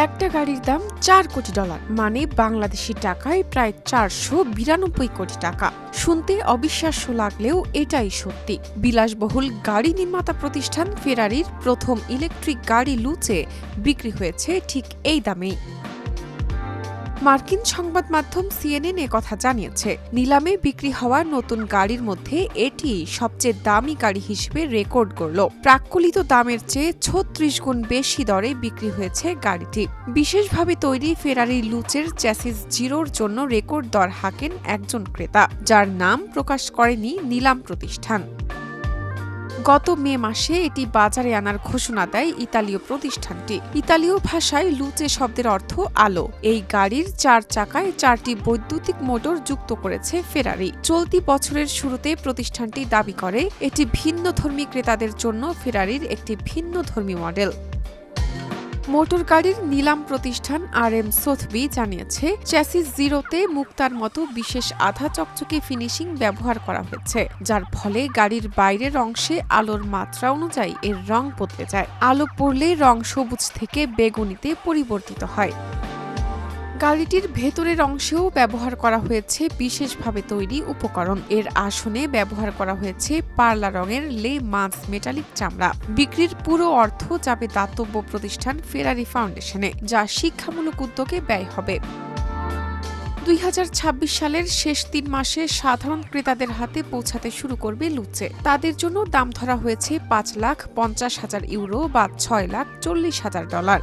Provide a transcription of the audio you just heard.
একটা গাড়ির দাম $4 কোটি, মানে বাংলাদেশি টাকায় প্রায় 492 কোটি টাকা। শুনতে অবিশ্বাস্য লাগলেও এটাই সত্যি। বিলাসবহুল গাড়ি নির্মাতা প্রতিষ্ঠান ফেরারির প্রথম ইলেকট্রিক গাড়ি লুচে বিক্রি হয়েছে ঠিক এই দামেই। মার্কিন সংবাদ মাধ্যম CNN কথা জানিয়েছে, নিলামে বিক্রি হওয়া নতুন গাড়ির মধ্যে এটি সবচেয়ে দামি গাড়ি হিসেবে রেকর্ড করল। প্রাক্কলিত দামের চেয়ে 36 গুণ বেশি দরে বিক্রি হয়েছে গাড়িটি। বিশেষভাবে তৈরি ফেরারি লুচের চ্যাসিস জিরোর জন্য রেকর্ড দর হাঁকেন একজন ক্রেতা, যার নাম প্রকাশ করেনি নিলাম প্রতিষ্ঠান। গত মে মাসে এটি বাজারে আনার ঘোষণা দেয় ইতালীয় প্রতিষ্ঠানটি। ইতালীয় ভাষায় লুচে শব্দের অর্থ আলো। এই গাড়ির 4 চাকায় 4টি বৈদ্যুতিক মোটর যুক্ত করেছে ফেরারি। চলতি বছরের শুরুতে প্রতিষ্ঠানটি দাবি করে এটি ভিন্নধর্মী ক্রেতাদের জন্য ফেরারির একটি ভিন্নধর্মী মডেল। মোটর গাড়ির নিলাম প্রতিষ্ঠান RM সোথবি জানিয়েছে, চ্যাসিস জিরোতে মুক্তার মতো বিশেষ আধা চকচকে ফিনিশিং ব্যবহার করা হয়েছে, যার ফলে গাড়ির বাইরের অংশে আলোর মাত্রা অনুযায়ী এর রং বদলে যায়। আলো পড়লে রং সবুজ থেকে বেগুনিতে পরিবর্তিত হয়। গাড়িটির ভেতরের অংশেও ব্যবহার করা হয়েছে বিশেষভাবে তৈরি উপকরণ। এর আসনে ব্যবহার করা হয়েছে পার্লা রঙের লে মান্স মেটালিক চামড়া। বিক্রির পুরো অর্থ যাবে দাতব্য প্রতিষ্ঠান ফেরারি ফাউন্ডেশনে, যা শিক্ষামূলক উদ্যোগে ব্যয় হবে। 2026 সালের শেষ 3 মাসে সাধারণ ক্রেতাদের হাতে পৌঁছাতে শুরু করবে লুচে। তাদের জন্য দাম ধরা হয়েছে €5,50,000 বা $6,40,000।